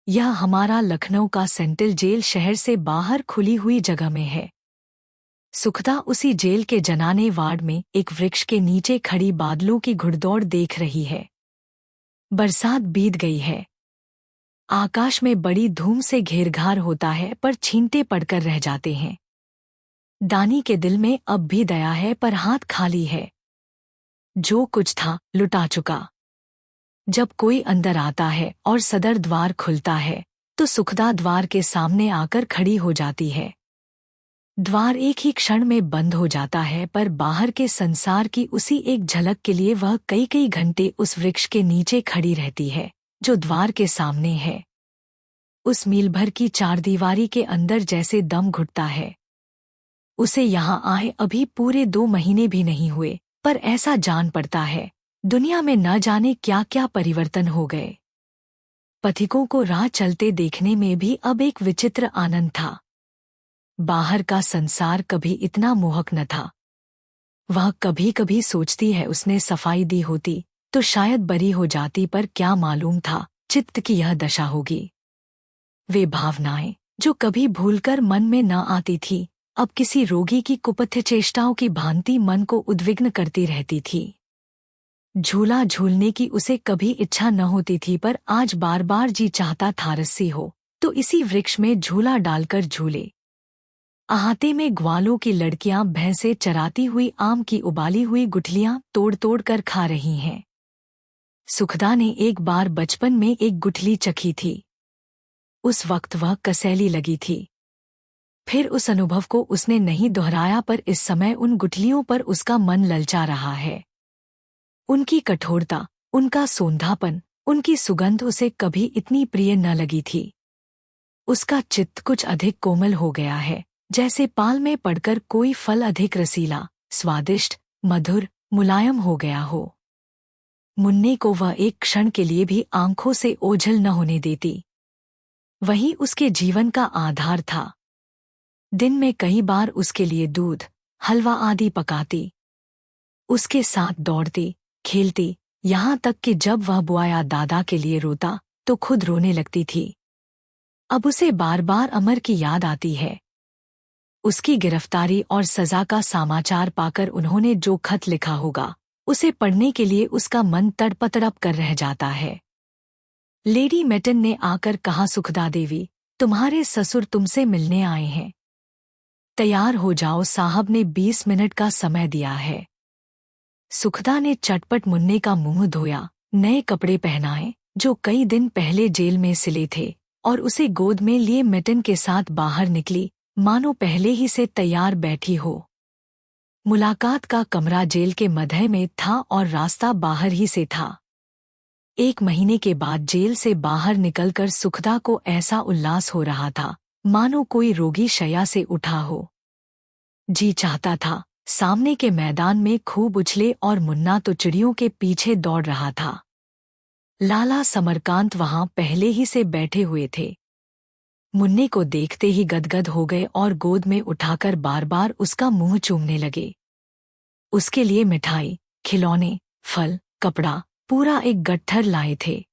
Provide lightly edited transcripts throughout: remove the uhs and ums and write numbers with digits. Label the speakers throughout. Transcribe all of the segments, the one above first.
Speaker 1: यह हमारा लखनऊ का सेंट्रल जेल शहर से बाहर खुली हुई जगह में है। सुखदा उसी जेल के जनाने वार्ड में एक वृक्ष के नीचे खड़ी बादलों की घुड़दौड़ देख रही है। बरसात बीत गई है। आकाश में बड़ी धूम से घेरघार होता है, पर छींटे पड़कर रह जाते हैं। दानी के दिल में अब भी दया है, पर हाथ खाली है। जो कुछ था लुटा चुका। जब कोई अंदर आता है और सदर द्वार खुलता है तो सुखदा द्वार के सामने आकर खड़ी हो जाती है। द्वार एक ही क्षण में बंद हो जाता है, पर बाहर के संसार की उसी एक झलक के लिए वह कई कई घंटे उस वृक्ष के नीचे खड़ी रहती है जो द्वार के सामने है। उस मील भर की चारदीवारी के अंदर जैसे दम घुटता है। उसे यहाँ आए अभी पूरे 2 महीने भी नहीं हुए, पर ऐसा जान पड़ता है दुनिया में न जाने क्या क्या परिवर्तन हो गए। पथिकों को राह चलते देखने में भी अब एक विचित्र आनंद था। बाहर का संसार कभी इतना मोहक न था। वह कभी कभी सोचती है उसने सफाई दी होती तो शायद बरी हो जाती, पर क्या मालूम था चित्त की यह दशा होगी। वे भावनाएं जो कभी भूलकर मन में न आती थी, अब किसी रोगी की कुपथ चेष्टाओं की भांति मन को उद्विग्न करती रहती थी। झूला झूलने की उसे कभी इच्छा न होती थी, पर आज बार बार जी चाहता था रस्सी हो तो इसी वृक्ष में झूला डालकर झूले। अहाते में ग्वालों की लड़कियां भैंसे चराती हुई आम की उबाली हुई गुठलियां तोड़ तोड़ कर खा रही हैं। सुखदा ने एक बार बचपन में एक गुठली चखी थी। उस वक्त वह कसैली लगी थी। फिर उस अनुभव को उसने नहीं दोहराया, पर इस समय उन गुठलियों पर उसका मन ललचा रहा है। उनकी कठोरता, उनका सोंधापन, उनकी सुगंध उसे कभी इतनी प्रिय न लगी थी। उसका चित्त कुछ अधिक कोमल हो गया है, जैसे पाल में पड़कर कोई फल अधिक रसीला, स्वादिष्ट, मधुर, मुलायम हो गया हो। मुन्ने को वह एक क्षण के लिए भी आंखों से ओझल न होने देती। वही उसके जीवन का आधार था। दिन में कई बार उसके लिए दूध, हलवा आदि पकाती। उसके साथ दौड़ती, खेलती, यहाँ तक कि जब वह बुआ या दादा के लिए रोता तो खुद रोने लगती थी। अब उसे बार बार अमर की याद आती है। उसकी गिरफ्तारी और सजा का समाचार पाकर उन्होंने जो खत लिखा होगा, उसे पढ़ने के लिए उसका मन तड़प कर रह जाता है। लेडी मेटन ने आकर कहा, सुखदा देवी, तुम्हारे ससुर तुमसे मिलने आए हैं। तैयार हो जाओ, साहब ने 20 मिनट का समय दिया है। सुखदा ने चटपट मुन्ने का मुंह धोया, नए कपड़े पहनाए जो कई दिन पहले जेल में सिले थे, और उसे गोद में लिए मेटन के साथ बाहर निकली, मानो पहले ही से तैयार बैठी हो। मुलाकात का कमरा जेल के मध्य में था और रास्ता बाहर ही से था। 1 महीने के बाद जेल से बाहर निकलकर सुखदा को ऐसा उल्लास हो रहा था मानो कोई रोगी शैया से उठा हो। जी चाहता था सामने के मैदान में खूब उछले, और मुन्ना तो चिड़ियों के पीछे दौड़ रहा था। लाला समरकांत वहां पहले ही से बैठे हुए थे। मुन्ने को देखते ही गदगद हो गए और गोद में उठाकर बार बार उसका मुंह चूमने लगे। उसके लिए मिठाई, खिलौने, फल, कपड़ा, पूरा एक गट्ठर लाए थे।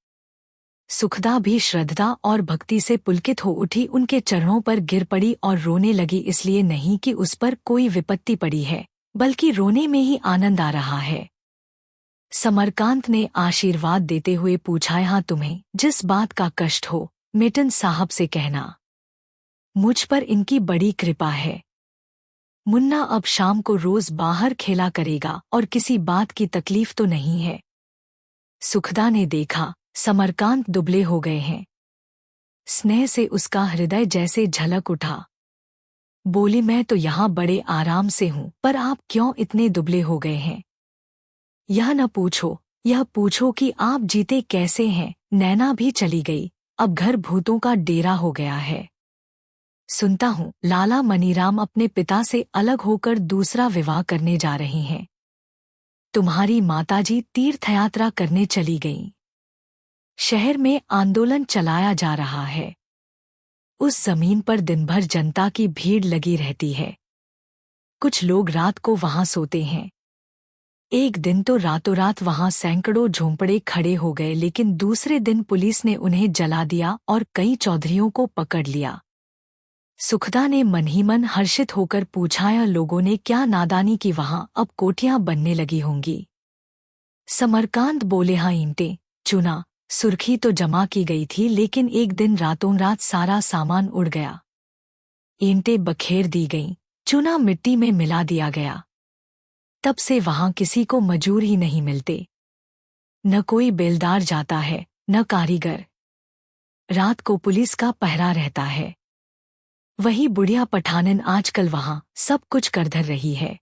Speaker 1: सुखदा भी श्रद्धा और भक्ति से पुलकित हो उठी, उनके चरणों पर गिर पड़ी और रोने लगी, इसलिए नहीं कि उस पर कोई विपत्ति पड़ी है, बल्कि रोने में ही आनंद आ रहा है। समरकांत ने आशीर्वाद देते हुए पूछा, हाँ, तुम्हें जिस बात का कष्ट हो मेटन साहब से कहना। मुझ पर इनकी बड़ी कृपा है। मुन्ना अब शाम को रोज बाहर खेला करेगा और किसी बात की तकलीफ तो नहीं है। सुखदा ने देखा समरकांत दुबले हो गए हैं। स्नेह से उसका हृदय जैसे झलक उठा। बोली, मैं तो यहाँ बड़े आराम से हूँ, पर आप क्यों इतने दुबले हो गए हैं? यह न पूछो, यह पूछो कि आप जीते कैसे हैं। नैना भी चली गई, अब घर भूतों का डेरा हो गया है। सुनता हूँ लाला मनीराम अपने पिता से अलग होकर दूसरा विवाह करने जा रही हैं। तुम्हारी माताजी तीर्थयात्रा करने चली गईं। शहर में आंदोलन चलाया जा रहा है। उस जमीन पर दिन भर जनता की भीड़ लगी रहती है। कुछ लोग रात को वहां सोते हैं। एक दिन तो रातों रात वहां सैकड़ों झोंपड़े खड़े हो गए, लेकिन दूसरे दिन पुलिस ने उन्हें जला दिया और कई चौधरियों को पकड़ लिया। सुखदा ने मन ही मन हर्षित होकर पूछा, यह लोगों ने क्या नादानी की, वहां अब कोठियां बनने लगी होंगी। समरकांत बोले, हाँ, ईंटें चूना सुर्खी तो जमा की गई थी, लेकिन एक दिन रातों रात सारा सामान उड़ गया। ईंटें बखेर दी गईं, चूना मिट्टी में मिला दिया गया। तब से वहां किसी को मजूर ही नहीं मिलते, न कोई बेलदार जाता है, न कारीगर। रात को पुलिस का पहरा रहता है। वही बुढ़िया पठानन आजकल वहां सब कुछ कर धर रही है।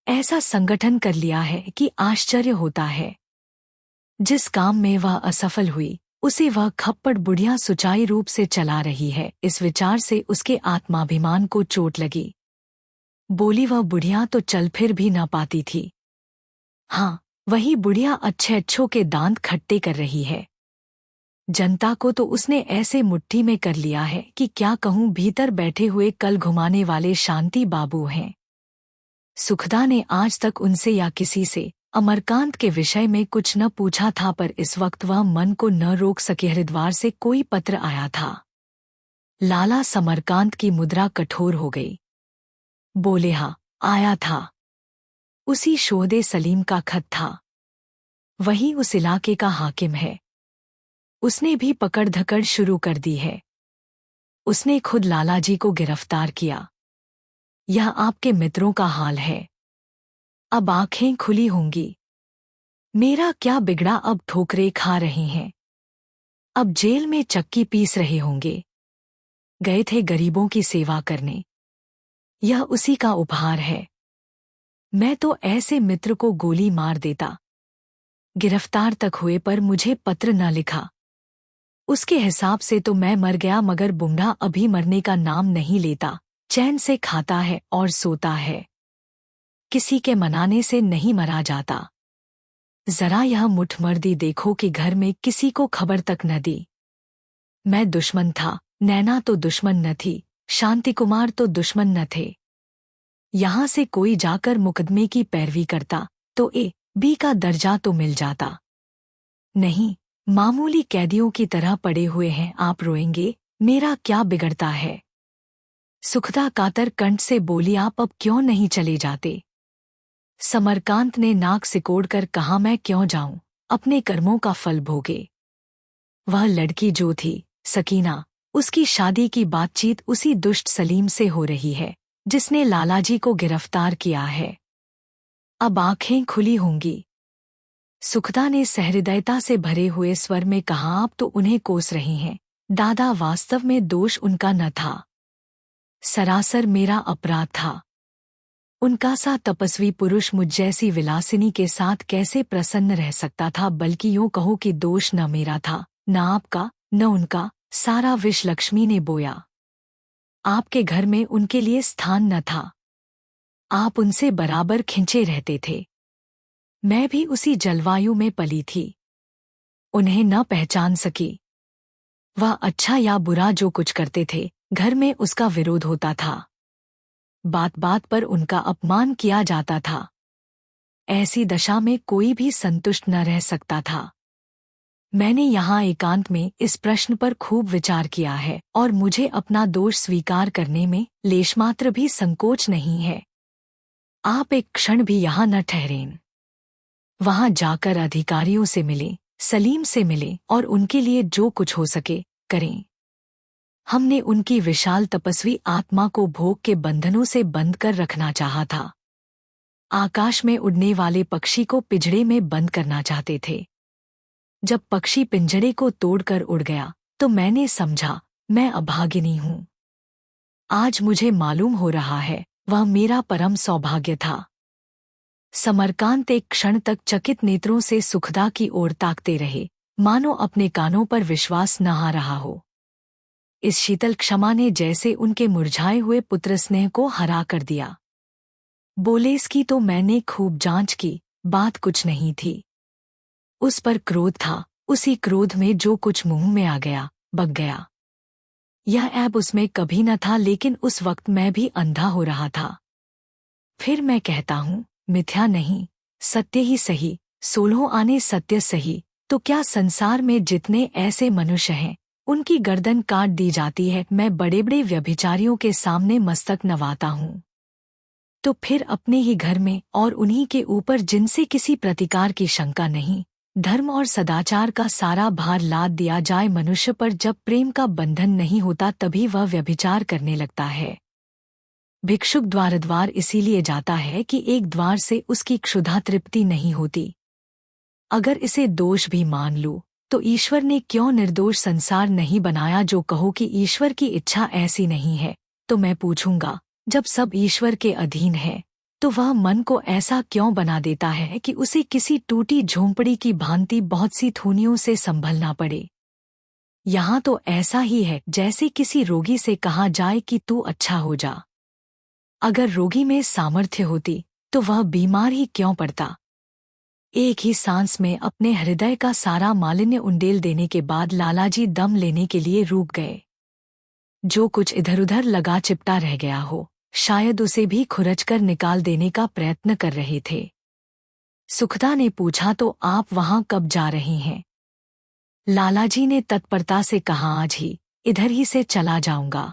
Speaker 1: ऐसा संगठन कर लिया है कि आश्चर्य होता है। जिस काम में वह असफल हुई, उसे वह खप्पड़ बुढ़िया सुचारू रूप से चला रही है। इस विचार से उसके आत्माभिमान को चोट लगी। बोली, वह बुढ़िया तो चल फिर भी न पाती थी। हाँ, वही बुढ़िया अच्छे अच्छों के दांत खट्टे कर रही है। जनता को तो उसने ऐसे मुट्ठी में कर लिया है कि क्या कहूँ। भीतर बैठे हुए कल घुमाने वाले शांति बाबू हैं। सुखदा ने आज तक उनसे या किसी से अमरकांत के विषय में कुछ न पूछा था, पर इस वक्त वह मन को न रोक सके। हरिद्वार से कोई पत्र आया था। लाला समरकांत की मुद्रा कठोर हो गई। बोले, हाँ, आया था। उसी शोहदे सलीम का खत था। वही उस इलाके का हाकिम है। उसने भी पकड़ धकड़ शुरू कर दी है। उसने खुद लालाजी को गिरफ्तार किया। यह आपके मित्रों का हाल है। अब आंखें खुली होंगी। मेरा क्या बिगड़ा, अब ठोकरें खा रहे हैं। अब जेल में चक्की पीस रहे होंगे। गए थे गरीबों की सेवा करने। यह उसी का उपहार है। मैं तो ऐसे मित्र को गोली मार देता। गिरफ्तार तक हुए पर मुझे पत्र न लिखा। उसके हिसाब से तो मैं मर गया, मगर बुढ़ा अभी मरने का नाम नहीं लेता। चैन से खाता है और सोता है। किसी के मनाने से नहीं मरा जाता। जरा यह मुठमर्दी देखो कि घर में किसी को खबर तक न दी। मैं दुश्मन था, नैना तो दुश्मन न थी, शांति कुमार तो दुश्मन न थे। यहां से कोई जाकर मुकदमे की पैरवी करता तो A-B का दर्जा तो मिल जाता। नहीं, मामूली कैदियों की तरह पड़े हुए हैं। आप रोएंगे, मेरा क्या बिगड़ता है। सुखदा कातर कंठ से बोली, आप अब क्यों नहीं चले जाते। समरकांत ने नाक सिकोड़कर कहा, मैं क्यों जाऊं, अपने कर्मों का फल भोगे। वह लड़की जो थी सकीना, उसकी शादी की बातचीत उसी दुष्ट सलीम से हो रही है जिसने लालाजी को गिरफ्तार किया है। अब आंखें खुली होंगी। सुखदा ने सहृदयता से भरे हुए स्वर में कहा, आप तो उन्हें कोस रही हैं। दादा, वास्तव में दोष उनका न था। सरासर मेरा अपराध था। उनका सा तपस्वी पुरुष मुझ जैसी विलासिनी के साथ कैसे प्रसन्न रह सकता था। बल्कि यूं कहो कि दोष न मेरा था, न आपका, न उनका। सारा विष लक्ष्मी ने बोया। आपके घर में उनके लिए स्थान न था। आप उनसे बराबर खिंचे रहते थे। मैं भी उसी जलवायु में पली थी। उन्हें न पहचान सकी। वह अच्छा या बुरा जो कुछ करते थे, घर में उसका विरोध होता था। बात बात पर उनका अपमान किया जाता था। ऐसी दशा में कोई भी संतुष्ट न रह सकता था। मैंने यहाँ एकांत में इस प्रश्न पर खूब विचार किया है और मुझे अपना दोष स्वीकार करने में लेशमात्र भी संकोच नहीं है। आप एक क्षण भी यहाँ न ठहरें। वहां जाकर अधिकारियों से मिलें, सलीम से मिलें और उनके लिए जो कुछ हो सके करें। हमने उनकी विशाल तपस्वी आत्मा को भोग के बंधनों से बंद कर रखना चाहा था। आकाश में उड़ने वाले पक्षी को पिंजड़े में बंद करना चाहते थे। जब पक्षी पिंजड़े को तोड़कर उड़ गया तो मैंने समझा मैं अभागिनी हूं। आज मुझे मालूम हो रहा है वह मेरा परम सौभाग्य था। समरकांत एक क्षण तक चकित नेत्रों से सुखदा की ओर ताकते रहे, मानो अपने कानों पर विश्वास न आ रहा हो। इस शीतल क्षमा ने जैसे उनके मुरझाए हुए पुत्र स्नेह को हरा कर दिया। बोले, इसकी तो मैंने खूब जांच की, बात कुछ नहीं थी। उस पर क्रोध था, उसी क्रोध में जो कुछ मुंह में आ गया बक गया। यह ऐब उसमें कभी न था, लेकिन उस वक्त मैं भी अंधा हो रहा था। फिर मैं कहता हूँ, मिथ्या नहीं, सत्य ही सही, 16 आने सत्य सही। तो क्या संसार में जितने ऐसे मनुष्य हैं उनकी गर्दन काट दी जाती है? मैं बड़े बड़े व्यभिचारियों के सामने मस्तक नवाता हूँ, तो फिर अपने ही घर में और उन्हीं के ऊपर जिनसे किसी प्रतिकार की शंका नहीं, धर्म और सदाचार का सारा भार लाद दिया जाए मनुष्य पर। जब प्रेम का बंधन नहीं होता तभी वह व्यभिचार करने लगता है। भिक्षुक द्वार इसीलिए जाता है कि एक द्वार से उसकी क्षुधा तृप्ति नहीं होती। अगर इसे दोष भी मान लूं तो ईश्वर ने क्यों निर्दोष संसार नहीं बनाया? जो कहो कि ईश्वर की इच्छा ऐसी नहीं है, तो मैं पूछूंगा, जब सब ईश्वर के अधीन है तो वह मन को ऐसा क्यों बना देता है कि उसे किसी टूटी झोंपड़ी की भांति बहुत सी थूनियों से संभलना पड़े? यहाँ तो ऐसा ही है जैसे किसी रोगी से कहा जाए कि तू अच्छा हो जा। अगर रोगी में सामर्थ्य होती तो वह बीमार ही क्यों पड़ता? एक ही सांस में अपने हृदय का सारा मालिन्य उंडेल देने के बाद लालाजी दम लेने के लिए रुक गए। जो कुछ इधर उधर लगा चिपटा रह गया हो, शायद उसे भी खुरचकर निकाल देने का प्रयत्न कर रहे थे। सुखदा ने पूछा, तो आप वहां कब जा रहे हैं? लालाजी ने तत्परता से कहा, आज ही, इधर ही से चला जाऊंगा।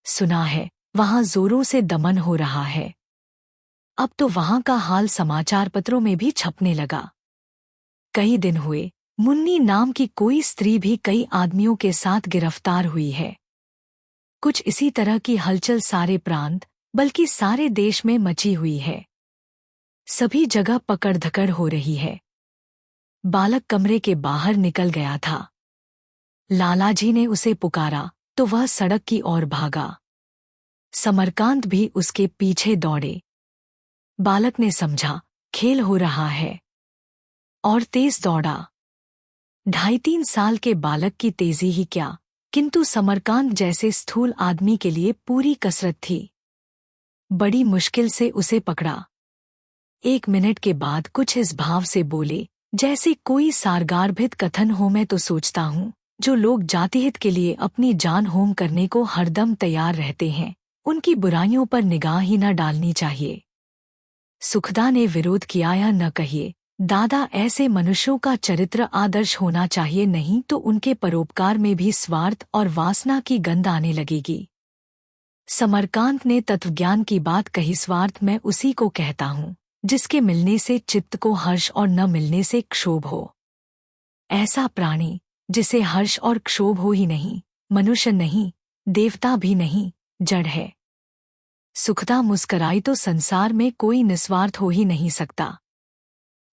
Speaker 1: सुना है वहां जोरों से दमन हो रहा है। अब तो वहां का हाल समाचार पत्रों में भी छपने लगा। कई दिन हुए मुन्नी नाम की कोई स्त्री भी कई आदमियों के साथ गिरफ्तार हुई है। कुछ इसी तरह की हलचल सारे प्रांत बल्कि सारे देश में मची हुई है। सभी जगह पकड़ धकड़ हो रही है। बालक कमरे के बाहर निकल गया था। लालाजी ने उसे पुकारा तो वह सड़क की ओर भागा। समरकांत भी उसके पीछे दौड़े। बालक ने समझा खेल हो रहा है और तेज दौड़ा। 2.5-3 साल के बालक की तेजी ही क्या, किंतु समरकांत जैसे स्थूल आदमी के लिए पूरी कसरत थी। बड़ी मुश्किल से उसे पकड़ा। 1 मिनट के बाद कुछ इस भाव से बोले जैसे कोई सारगार्भित कथन हो, मैं तो सोचता हूँ जो लोग जातिहित के लिए अपनी जान होम करने को हरदम तैयार रहते हैं, उनकी बुराइयों पर निगाह ही न डालनी चाहिए। सुखदा ने विरोध किया, या न कहिए दादा, ऐसे मनुष्यों का चरित्र आदर्श होना चाहिए, नहीं तो उनके परोपकार में भी स्वार्थ और वासना की गंध आने लगेगी। समरकांत ने तत्वज्ञान की बात कही, स्वार्थ मैं उसी को कहता हूँ जिसके मिलने से चित्त को हर्ष और न मिलने से क्षोभ हो। ऐसा प्राणी जिसे हर्ष और क्षोभ हो ही नहीं, मनुष्य नहीं, देवता भी नहीं, जड़ है। सुखदा मुस्कराई, तो संसार में कोई निस्वार्थ हो ही नहीं सकता।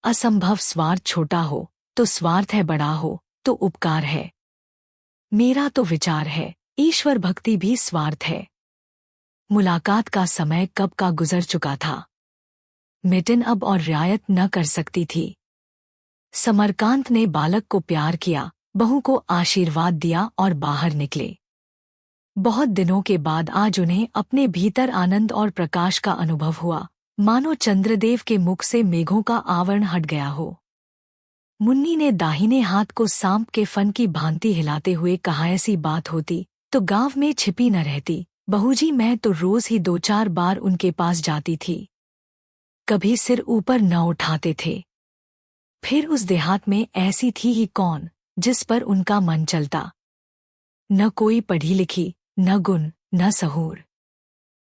Speaker 1: असंभव स्वार्थ छोटा हो तो स्वार्थ है, बड़ा हो तो उपकार है। मेरा तो विचार है ईश्वर भक्ति भी स्वार्थ है। मुलाकात का समय कब का गुजर चुका था। मिटिन अब और रियायत न कर सकती थी। समरकांत ने बालक को प्यार किया, बहू को आशीर्वाद दिया और बाहर निकले। बहुत दिनों के बाद आज उन्हें अपने भीतर आनंद और प्रकाश का अनुभव हुआ, मानो चंद्रदेव के मुख से मेघों का आवरण हट गया हो। मुन्नी ने दाहिने हाथ को सांप के फन की भांति हिलाते हुए कहा, ऐसी बात होती तो गांव में छिपी न रहती बहूजी, मैं तो रोज ही 2-4 बार उनके पास जाती थी। कभी सिर ऊपर न उठाते थे। फिर उस देहात में ऐसी थी ही कौन जिस पर उनका मन चलता। न कोई पढ़ी लिखी, न गुण, न सहूर।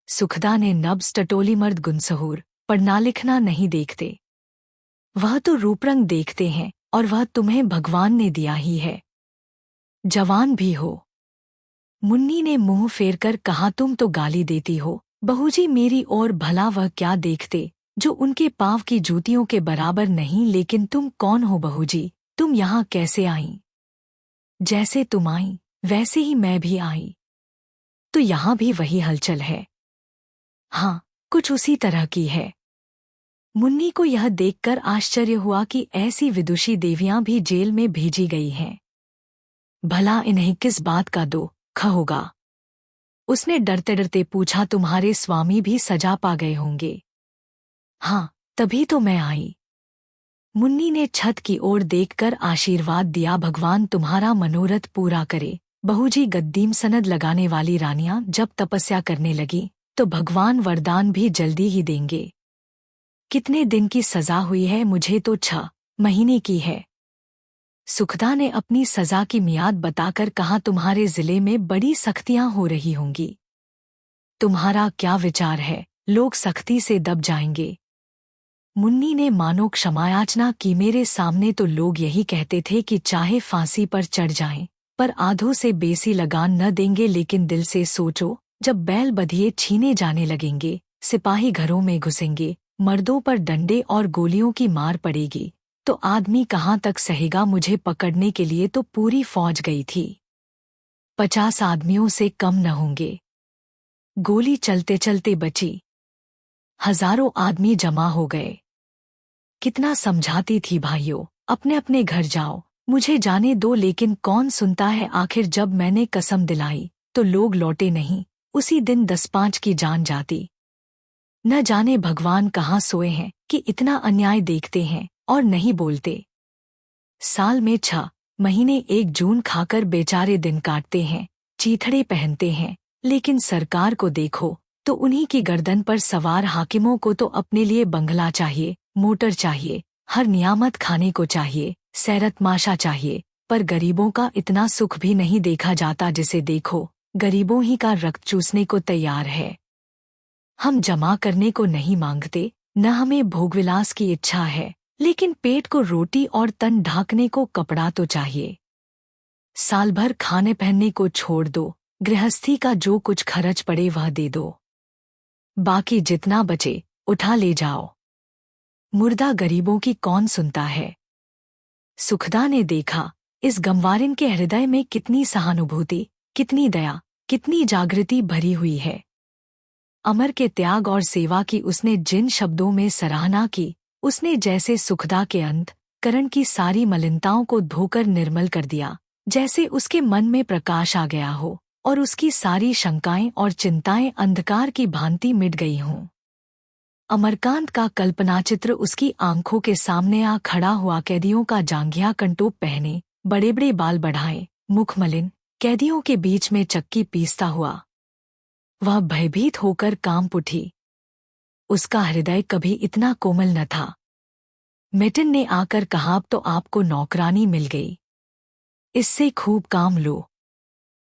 Speaker 1: सुखदा ने नब्ज टटोली, मर्द गुणसहूर पढ़ना लिखना नहीं देखते, वह तो रूपरंग देखते हैं, और वह तुम्हें भगवान ने दिया ही है। जवान भी हो। मुन्नी ने मुंह फेरकर कहा, तुम तो गाली देती हो बहूजी मेरी ओर, भला वह क्या देखते जो उनके पांव की जूतियों के बराबर नहीं। लेकिन तुम कौन हो बहूजी, तुम यहाँ कैसे आई? जैसे तुम आई वैसे ही मैं भी आई। तो यहाँ भी वही हलचल है? हाँ, कुछ उसी तरह की है। मुन्नी को यह देखकर आश्चर्य हुआ कि ऐसी विदुषी देवियां भी जेल में भेजी गई हैं। भला इन्हें किस बात का दुख होगा? उसने डरते डरते पूछा, तुम्हारे स्वामी भी सजा पा गए होंगे? हाँ, तभी तो मैं आई। मुन्नी ने छत की ओर देखकर आशीर्वाद दिया, भगवान तुम्हारा मनोरथ पूरा करे। बहूजी, गद्दीम सनद लगाने वाली रानियां जब तपस्या करने लगी तो भगवान वरदान भी जल्दी ही देंगे। कितने दिन की सजा हुई है? मुझे तो 6 महीने की है। सुखदा ने अपनी सजा की मियाद बताकर कहा, तुम्हारे जिले में बड़ी सख्तियां हो रही होंगी। तुम्हारा क्या विचार है? लोग सख्ती से दब जाएंगे। मुन्नी ने मानो क्षमायाचना की। मेरे सामने तो लोग यही कहते थे कि चाहे फांसी पर चढ़ जाएं, पर आधों से बेसी लगान न देंगे। लेकिन दिल से सोचो, जब बैल बधिये छीने जाने लगेंगे, सिपाही घरों में घुसेंगे, मर्दों पर डंडे और गोलियों की मार पड़ेगी, तो आदमी कहाँ तक सहेगा? मुझे पकड़ने के लिए तो पूरी फौज गई थी। 50 आदमियों से कम न होंगे। गोली चलते चलते बची। हजारों आदमी जमा हो गए। कितना समझाती थी, भाइयों, अपने अपने घर जाओ, मुझे जाने दो। लेकिन कौन सुनता है? आखिर जब मैंने कसम दिलाई तो लोग लौटे नहीं। उसी दिन 10-5 की जान जाती। न जाने भगवान कहाँ सोए हैं कि इतना अन्याय देखते हैं और नहीं बोलते। साल में 6 महीने 1 जून खाकर बेचारे दिन काटते हैं, चीथड़े पहनते हैं। लेकिन सरकार को देखो तो उन्हीं की गर्दन पर सवार हाकिमों को तो अपने लिए बंगला चाहिए, मोटर चाहिए, हर नियामत खाने को चाहिए, सैरतमाशा चाहिए। पर गरीबों का इतना सुख भी नहीं देखा जाता। जिसे देखो, गरीबों ही का रक्त चूसने को तैयार है। हम जमा करने को नहीं मांगते, न हमें भोगविलास की इच्छा है, लेकिन पेट को रोटी और तन ढांकने को कपड़ा तो चाहिए। साल भर खाने पहनने को छोड़ दो, गृहस्थी का जो कुछ खर्च पड़े वह दे दो, बाकी जितना बचे उठा ले जाओ। मुर्दा गरीबों की कौन सुनता है? सुखदा ने देखा, इस गंवारिन के हृदय में कितनी सहानुभूति, कितनी दया, कितनी जागृति भरी हुई है। अमर के त्याग और सेवा की उसने जिन शब्दों में सराहना की, उसने जैसे सुखदा के अंत करण की सारी मलिनताओं को धोकर निर्मल कर दिया। जैसे उसके मन में प्रकाश आ गया हो और उसकी सारी शंकाएं और चिंताएं अंधकार की भांति मिट गई हों। अमरकांत का कल्पनाचित्र उसकी आंखों के सामने आ खड़ा हुआ। कैदियों का जांघिया कंटोप पहने, बड़े बड़े बाल बढ़ाए, मुख मलिन, कैदियों के बीच में चक्की पीसता हुआ वह भयभीत होकर कांप उठी। उसका हृदय कभी इतना कोमल न था। मिटिन ने आकर कहा, अब तो आपको नौकरानी मिल गई, इससे खूब काम लो।